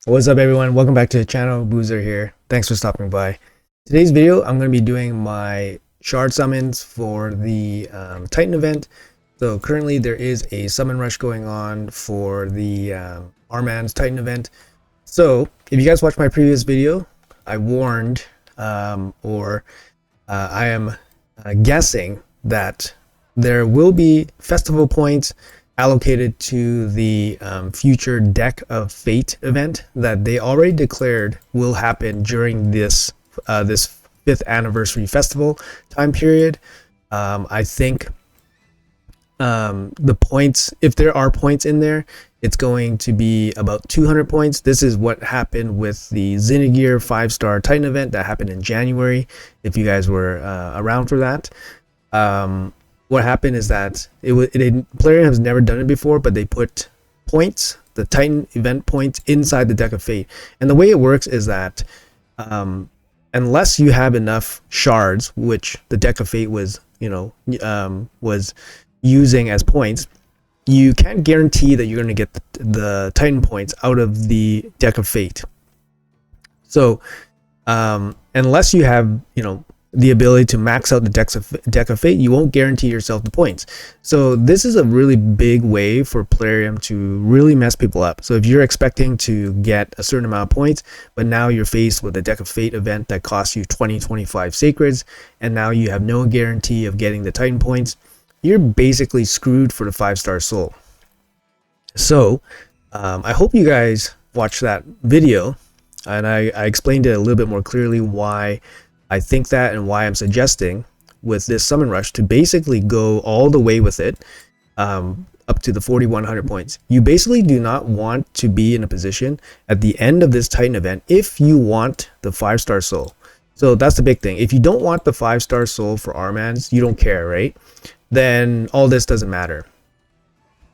What's up everyone, welcome back to the channel. Boozer here. Thanks for stopping by. Today's video I'm going to be doing my shard summons for the Titan event. So currently there is a summon rush going on for the Armanz Titan event. So if you guys watched my previous video, I warned I am guessing that there will be festival points allocated to the future Deck of Fate event that they already declared will happen during this 5th anniversary festival time period. I think the points, if there are points in there, it's going to be about 200 points. This is what happened with the Zinagir 5-star Titan event that happened in January, if you guys were around for that. What happened is that Plarium has never done it before, but they put points, the Titan event points, inside the Deck of Fate. And the way it works is that unless you have enough shards, which the Deck of Fate was, was using as points, you can't guarantee that you're going to get the Titan points out of the Deck of Fate. So unless you have, the ability to max out the Deck of Fate, you won't guarantee yourself the points. So this is a really big way for Plarium to really mess people up. So if you're expecting to get a certain amount of points, but now you're faced with a Deck of Fate event that costs you 25 sacreds, and now you have no guarantee of getting the Titan points, you're basically screwed for the 5-star soul. So I hope you guys watched that video, and I explained it a little bit more clearly why I think that and why I'm suggesting with this summon rush to basically go all the way with it up to the 4100 points. You basically do not want to be in a position at the end of this Titan event if you want the 5-star soul. So that's the big thing. If you don't want the 5-star soul for Armanz, you don't care, right? Then all this doesn't matter.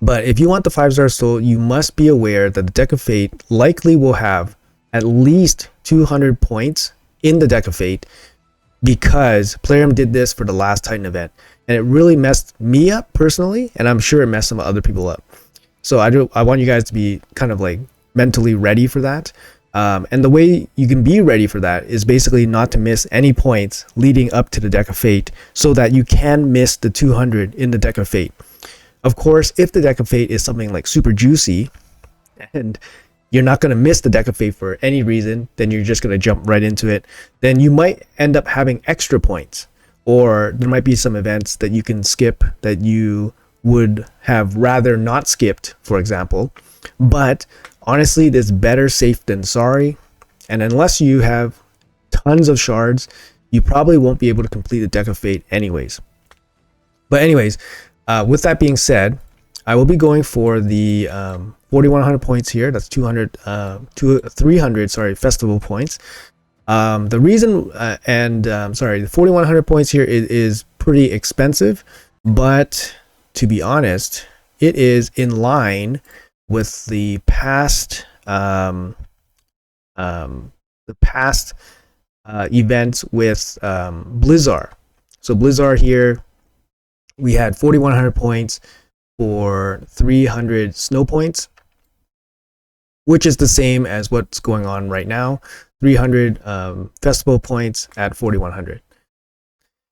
But if you want the 5-star soul, you must be aware that the Deck of Fate likely will have at least 200 points in the Deck of Fate, because Plarium did this for the last Titan event, and it really messed me up personally, and I'm sure it messed some other people up. So I want you guys to be kind of like mentally ready for that, and the way you can be ready for that is basically not to miss any points leading up to the Deck of Fate, so that you can miss the 200 in the Deck of Fate. Of course, if the Deck of Fate is something like super juicy and you're not going to miss the Deck of Fate for any reason, then you're just going to jump right into it, then you might end up having extra points, or there might be some events that you can skip that you would have rather not skipped, for example. But honestly, this is better safe than sorry, and unless you have tons of shards, you probably won't be able to complete the Deck of Fate anyways. But anyways, with that being said, I will be going for the 4100 points here. That's 300 festival points. The reason the 4100 points here is pretty expensive, but to be honest, it is in line with the past events with Blizzard. So Blizzard here, we had 4100 points for 300 snow points, which is the same as what's going on right now, 300 festival points at 4100.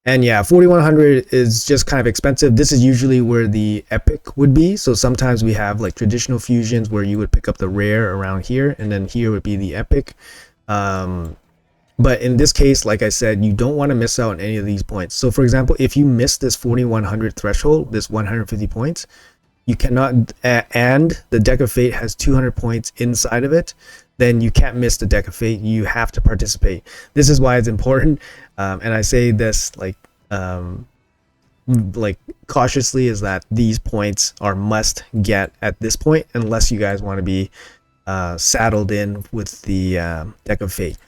And yeah, 4100 is just kind of expensive. This is usually where the epic would be. So sometimes we have like traditional fusions where you would pick up the rare around here, and then here would be the epic. But in this case, like I said, you don't want to miss out on any of these points. So for example, if you miss this 4100 threshold, this 150 points, you cannot, and the Deck of Fate has 200 points inside of it, then you can't miss the Deck of Fate. You have to participate. This is why it's important, and I say this like cautiously, is that these points are must get at this point, unless you guys want to be saddled in with the Deck of Fate.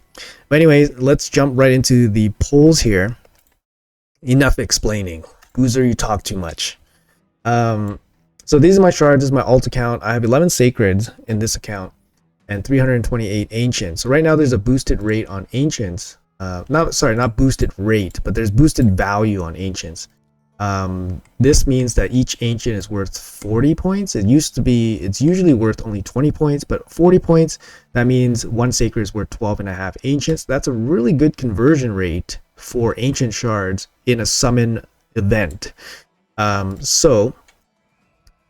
But anyways, let's jump right into the polls here. Enough explaining. Boozer, you talk too much. So these are my shards. This is my alt account. I have 11 sacreds in this account and 328 ancients. So right now there's a boosted rate on ancients. Not boosted rate, but there's boosted value on ancients. This means that each ancient is worth 40 points. It's usually worth only 20 points, but 40 points, that means one sacred is worth 12.5 ancients. That's a really good conversion rate for ancient shards in a summon event. So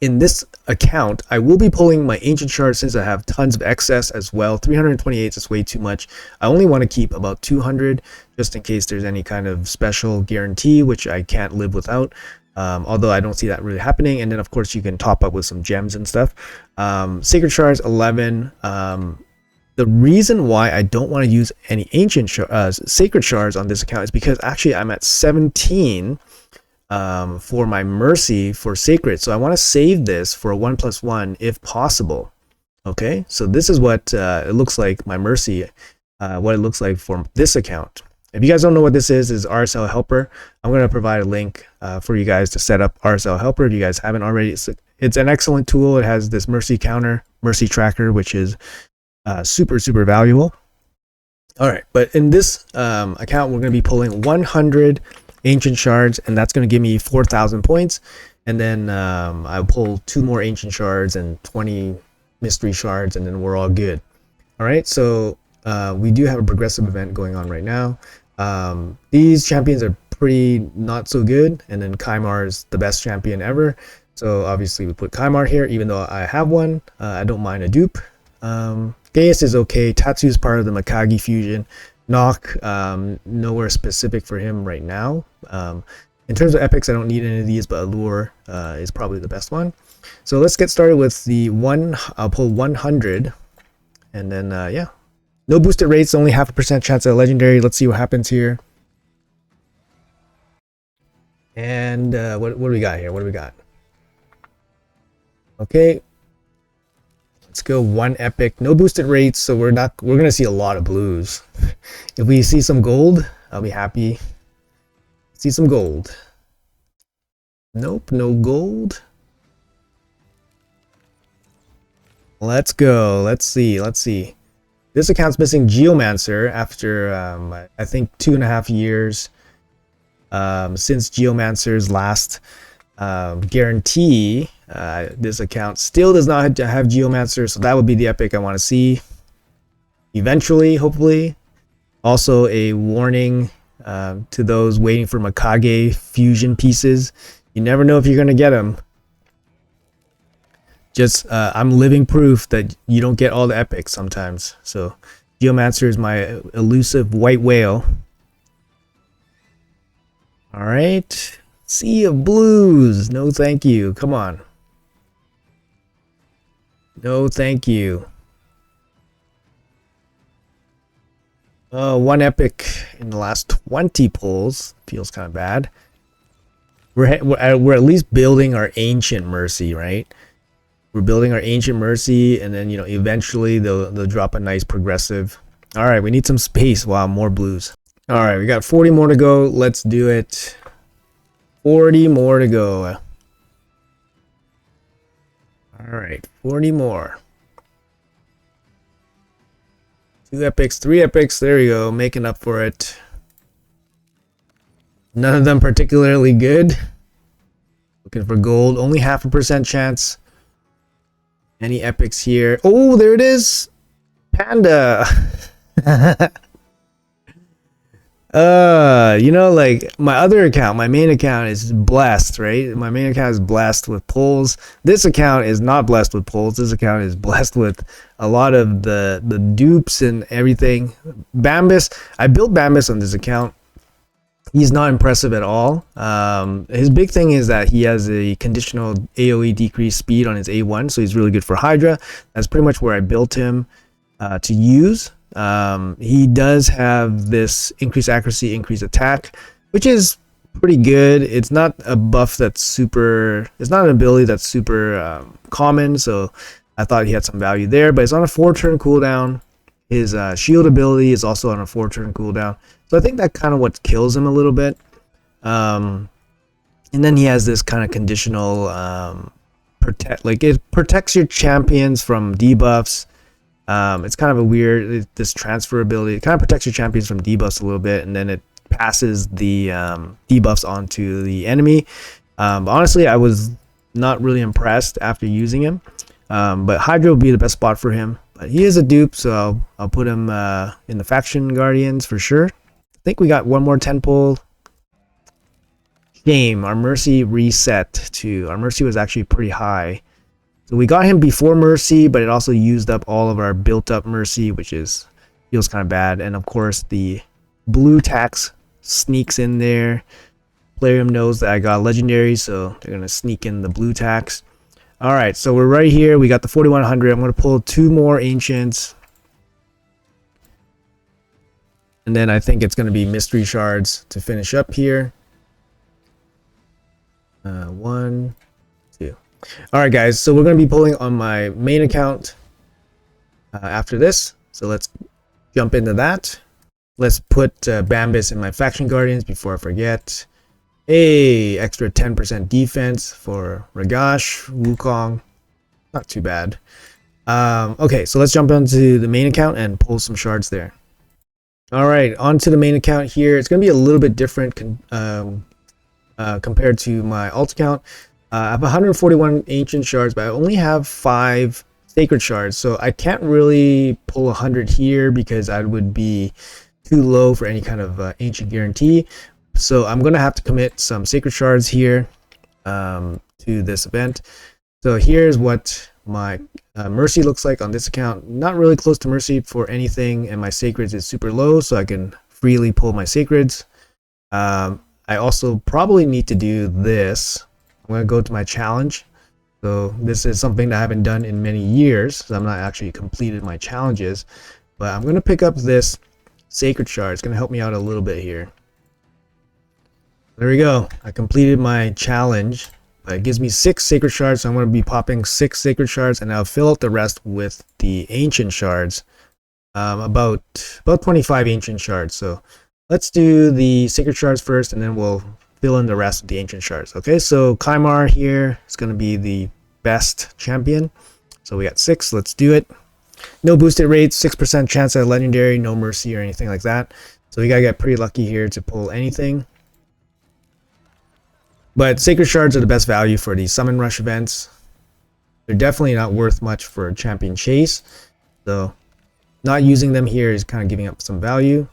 in this account, I will be pulling my ancient shards since I have tons of excess as well. 328 is way too much. I only want to keep about 200 just in case there's any kind of special guarantee, which I can't live without. Although I don't see that really happening. And then of course you can top up with some gems and stuff. Sacred shards 11. The reason why I don't want to use any ancient sacred shards on this account is because actually I'm at 17 for my mercy for sacred, so I want to save this for a 1+1 if possible. Okay, so this is what it looks like, my mercy, what it looks like for this account. If you guys don't know what this is RSL Helper. I'm going to provide a link for you guys to set up RSL Helper if you guys haven't already. It's an excellent tool. It has this mercy counter, mercy tracker, which is super valuable. All right, but in this account we're going to be pulling 100 ancient shards, and that's going to give me 4,000 points. And then I'll pull 2 more ancient shards and 20 mystery shards, and then we're all good. All right, so we do have a progressive event going on right now. These champions are pretty not so good, and then Kaimar is the best champion ever. So obviously we put Kaimar here, even though I have one. I don't mind a dupe. Gaius is okay. Tatsu is part of the Mikage fusion. Nock, nowhere specific for him right now. In terms of epics, I don't need any of these, but Allure is probably the best one. So let's get started with the one. I'll pull 100, and then yeah, no boosted rates, only 0.5% chance at a legendary. Let's see what happens here. And what do we got here? What do we got? Okay, let's go 1 epic. No boosted rates, so we're gonna see a lot of blues. If we see some gold, I'll be happy. See some gold. Nope, no gold. Let's go. Let's see. This account's missing Geomancer after I think 2.5 years since Geomancer's last guarantee. This account still does not have Geomancer, so that would be the epic I want to see eventually, hopefully. Also a warning to those waiting for Mikage fusion pieces. You never know if you're going to get them. Just I'm living proof that you don't get all the epics sometimes. So Geomancer is my elusive white whale. All right, sea of blues. No thank you. Come on. No thank you. 1 epic in the last 20 pulls. Feels kind of bad. We're at least building our ancient mercy, right? We're building our ancient mercy, and then, you know, eventually they'll drop a nice progressive. All right, we need some space. Wow, more blues. All right, we got 40 more to go. Let's do it. 40 more to go. All right, 40 more. 2 epics, 3 epics. There we go, making up for it. None of them particularly good. Looking for gold. Only 0.5% chance. Any epics here? Oh, there it is. Panda. You know, like my other account, my main account is blessed, right? My main account is blessed with pulls. This account is not blessed with pulls. This account is blessed with a lot of the dupes and everything. Bambus, I built Bambus on this account. He's not impressive at all. His big thing is that he has a conditional AoE decreased speed on his A1, so he's really good for Hydra. That's pretty much where I built him to use. He does have this increased accuracy, increased attack, which is pretty good. It's not a buff that's super, it's not an ability that's super common, so I thought he had some value there, but it's on a 4-turn cooldown. His shield ability is also on a 4-turn cooldown, so I think that kind of what kills him a little bit. And then he has this kind of conditional protect, like it protects your champions from debuffs. It's kind of a weird, this transfer ability. It kind of protects your champions from debuffs a little bit, and then it passes the debuffs onto the enemy. But honestly, I was not really impressed after using him. But Hydra will be the best spot for him. But he is a dupe, so I'll put him in the faction guardians for sure. I think we got one more 10 pull. Shame, our mercy reset to, our mercy was actually pretty high. So we got him before mercy, but it also used up all of our built up mercy, which feels kind of bad. And of course the blue tax sneaks in there. Plarium knows that I got legendary, so they're gonna sneak in the blue tax. All right, so we're right here. We got the 4100. I'm gonna pull 2 more ancients, and then I think it's gonna be mystery shards to finish up here. 1, 2. All right, guys. So we're gonna be pulling on my main account after this. So let's jump into that. Let's put Bambus in my faction guardians before I forget. Hey, extra 10% defense for Ragash, Wukong. Not too bad. Okay, so let's jump onto the main account and pull some shards there. All right, onto the main account here. It's going to be a little bit different compared to my alt account. I have 141 ancient shards, but I only have 5 sacred shards, so I can't really pull 100 here because I would be too low for any kind of ancient guarantee. So I'm going to have to commit some sacred shards here to this event. So here's what my mercy looks like on this account. Not really close to mercy for anything, and my sacreds is super low, so I can freely pull my sacreds. I also probably need to do this. I'm going to go to my challenge. So this is something that I haven't done in many years, so I'm not actually completed my challenges. But I'm going to pick up this sacred shard. It's going to help me out a little bit here. There we go. I completed my challenge. It gives me 6 sacred shards, so I'm going to be popping 6 sacred shards, and I'll fill out the rest with the ancient shards. About 25 ancient shards. So let's do the sacred shards first, and then we'll fill in the rest of the ancient shards. Okay, so Kaimar here is going to be the best champion. So we got 6. Let's do it. No boosted rates, 6% chance at legendary, no mercy or anything like that. So we gotta get pretty lucky here to pull anything. But sacred shards are the best value for the summon rush events. They're definitely not worth much for a champion chase, so not using them here is kind of giving up some value.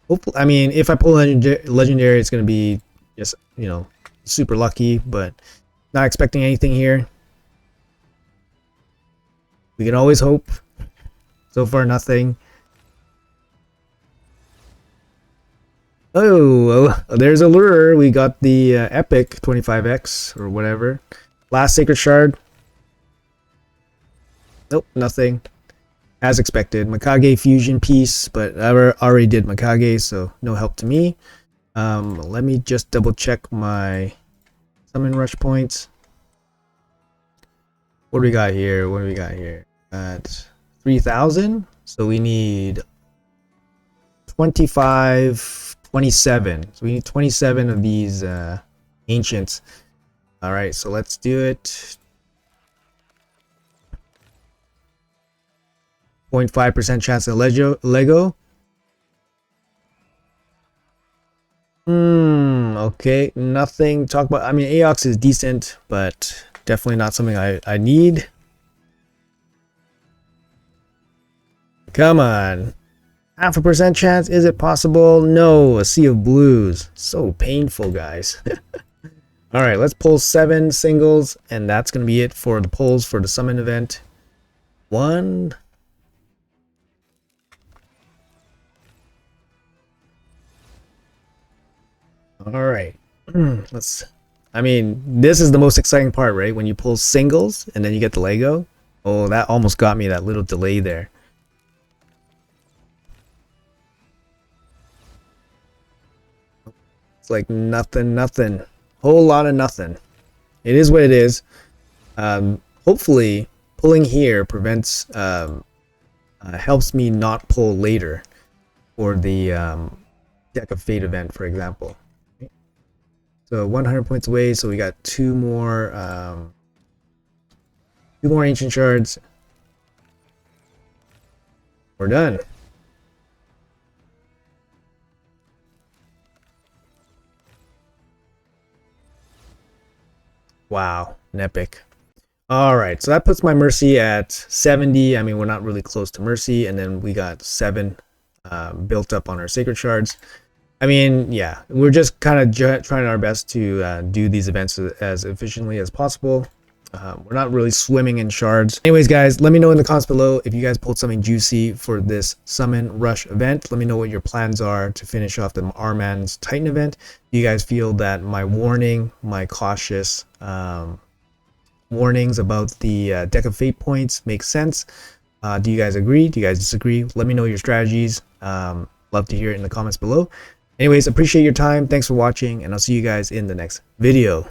Hopefully, I mean, if I pull legendary, it's going to be just, you know, super lucky, but not expecting anything here. We can always hope. So far, nothing. Oh, there's a lure. We got the epic 25x or whatever. Last sacred shard. Nope, nothing. As expected. Mikage fusion piece, but I already did Mikage, so no help to me. Let me just double check my summon rush points. What do we got here? What do we got here? At 3,000. So we need 25, 27. So we need 27 of these ancients. All right, so let's do it. 0.5% chance of Lego. Okay, nothing. Talk about. I mean, Aox is decent, but definitely not something I need. Come on. 0.5% chance. Is it possible? No. A sea of blues. So painful, guys. All right, let's pull 7 singles, and that's gonna be it for the pulls for the summon event. 1. All right. I mean, this is the most exciting part, right? When you pull singles and then you get the Lego. Oh, that almost got me, that little delay there. It's like nothing. Whole lot of nothing. It is what it is. Hopefully, pulling here prevents, helps me not pull later for the Deck of Fate event, for example. So 100 points away, so we got 2 more ancient shards. We're done. Wow, an epic. All right, so that puts my mercy at 70. I mean, we're not really close to mercy, and then we got 7 built up on our sacred shards. I mean, yeah, we're just kind of trying our best to do these events as efficiently as possible. We're not really swimming in shards. Anyways, guys, let me know in the comments below if you guys pulled something juicy for this summon rush event. Let me know what your plans are to finish off the Armanz Titan event. Do you guys feel that my warning, my cautious warnings about the deck of fate points make sense? Do you guys agree? Do you guys disagree? Let me know your strategies. Love to hear it in the comments below. Anyways, appreciate your time. Thanks for watching, and I'll see you guys in the next video.